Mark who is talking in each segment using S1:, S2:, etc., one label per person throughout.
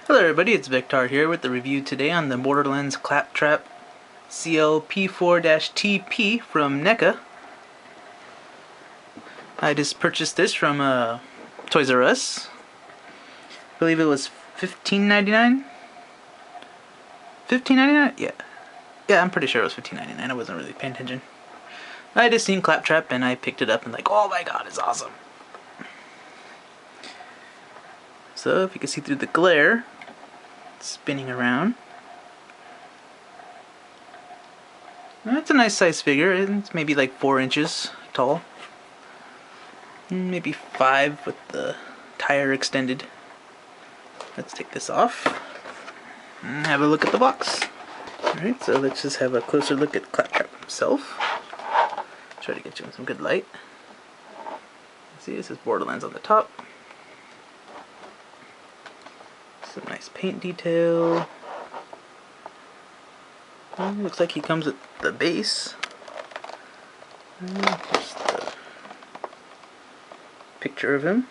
S1: Hello everybody, it's Victor here with the review today on the Borderlands Claptrap CLP4-TP from NECA. I just purchased this from Toys R Us. I believe it was $15.99? $15.99? Yeah, I'm pretty sure it was $15.99. I wasn't really paying attention. I just seen Claptrap and I picked it up and like, oh my god, it's awesome. So if you can see through the glare, it's spinning around. That's a nice size figure. It's maybe like 4 inches tall. Maybe 5 with the tire extended. Let's take this off and have a look at the box. Alright, so let's just have a closer look at Claptrap himself. Try to get you in some good light. See, this is Borderlands on the top. Some nice paint detail. Looks like he comes with the base. Here's the picture of him.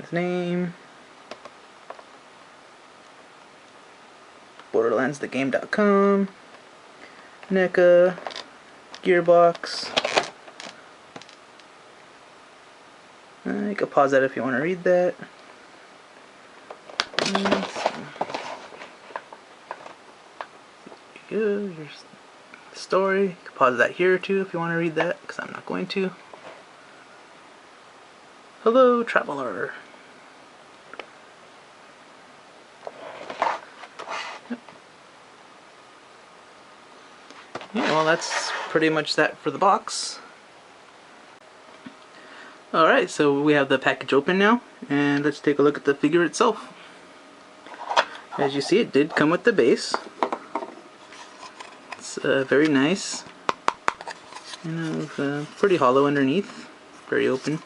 S1: His name. BorderlandsTheGame.com. NECA. Gearbox. You can pause that if you want to read that. Good. Here's the story. You can pause that here too if you want to read that, because I'm not going to. Hello, traveler. Yep. Yeah, well, that's pretty much that for the box. Alright, so we have the package open now, and let's take a look at the figure itself. As you see, it did come with the base. It's very nice. Pretty hollow underneath, very open.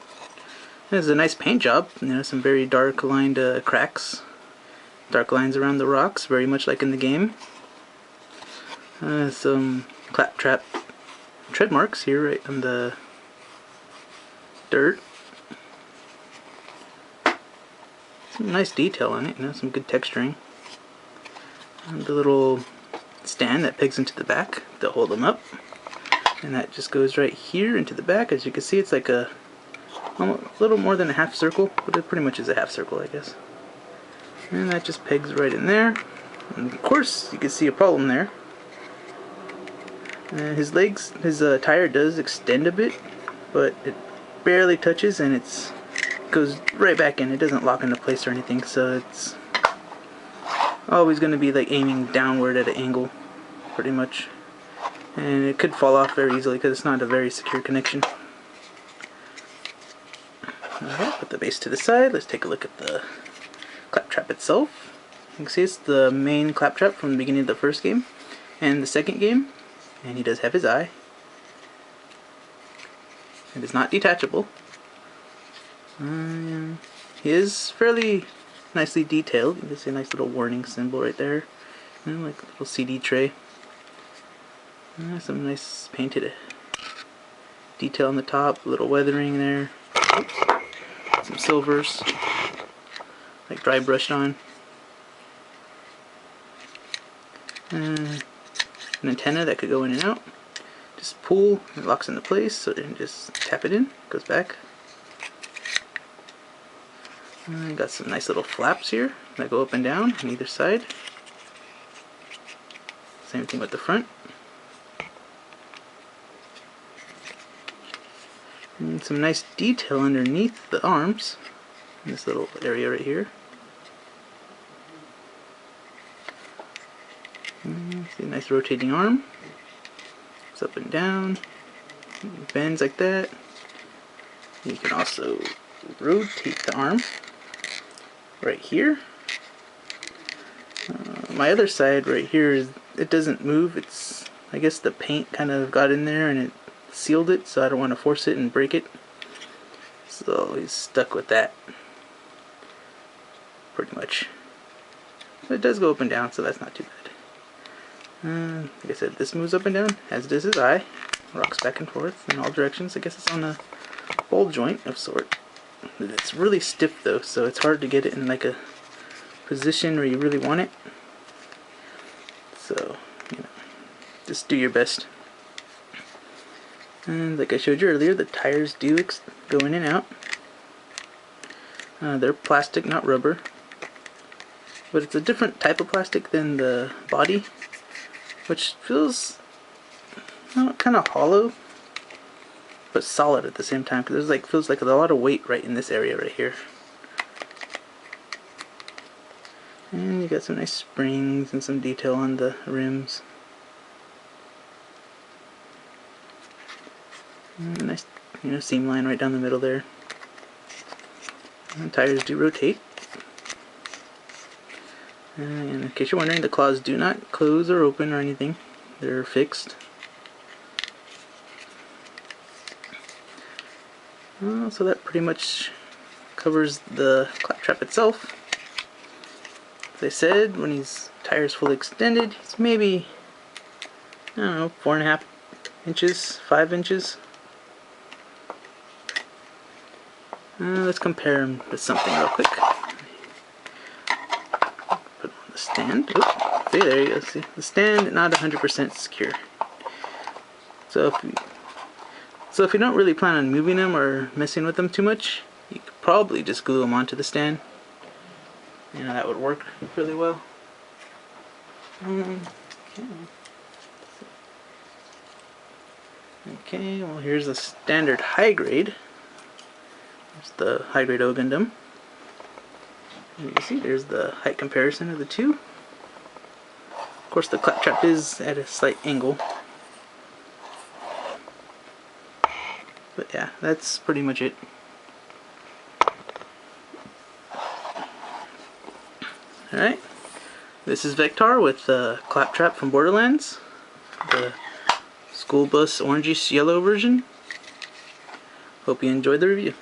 S1: It has a nice paint job. Some very dark lined cracks, dark lines around the rocks, very much like in the game. Some Claptrap tread marks here right on the dirt. Some nice detail on it, some good texturing. And the little stand that pegs into the back to hold them up, and that just goes right here into the back. As you can see, it's like a little more than a half circle, but it pretty much is a half circle, I guess. And that just pegs right in there. And of course, you can see a problem there. His legs, his tire does extend a bit, but it barely touches, and it goes right back in. It doesn't lock into place or anything, so it's always going to be like aiming downward at an angle, pretty much. And it could fall off very easily because it's not a very secure connection. Alright, put the base to the side. Let's take a look at the Claptrap itself. You can see it's the main Claptrap from the beginning of the first game and the second game. And he does have his eye. It is not detachable. He is fairly nicely detailed. You can see a nice little warning symbol right there. And like a little CD tray. Some nice painted detail on the top, a little weathering there. Oops. Some silvers, like dry brushed on. And an antenna that could go in and out. Just pull, it locks into place, so then just tap it in, goes back. And got some nice little flaps here that go up and down on either side. Same thing with the front. And some nice detail underneath the arms, in this little area right here. See a nice rotating arm. It's up and down, it bends like that. You can also rotate the arm right here. My other side right here it doesn't move. It's, I guess the paint kind of got in there and it sealed it, so I don't want to force it and break it. So he's stuck with that, pretty much. But it does go up and down, so that's not too bad. Like I said, this moves up and down, as does his eye. Rocks back and forth in all directions. I guess it's on a ball joint of sort. It's really stiff though, so it's hard to get it in like a position where you really want it. So, you know, just do your best. And like I showed you earlier, the tires do go in and out. They're plastic, not rubber. But it's a different type of plastic than the body, which feels kind of hollow, but solid at the same time, because there's feels like a lot of weight right in this area right here. And you got some nice springs and some detail on the rims. And a nice, seam line right down the middle there. And the tires do rotate. And in case you're wondering, the claws do not close or open or anything. They're fixed. So that pretty much covers the Claptrap itself. As I said, when his tire's fully extended, he's maybe, I don't know, 4.5 inches, 5 inches. Let's compare him to something real quick. Put him on the stand. Oh, see, there you go. See, the stand not 100% secure. So if you don't really plan on moving them or messing with them too much, you could probably just glue them onto the stand. That would work really well. Okay, well here's the standard high grade. There's the high grade Gundam. And you see there's the height comparison of the two. Of course the Claptrap is at a slight angle. But yeah, that's pretty much it. Alright, this is Vector with the Claptrap from Borderlands, the school bus orangish yellow version. Hope you enjoyed the review.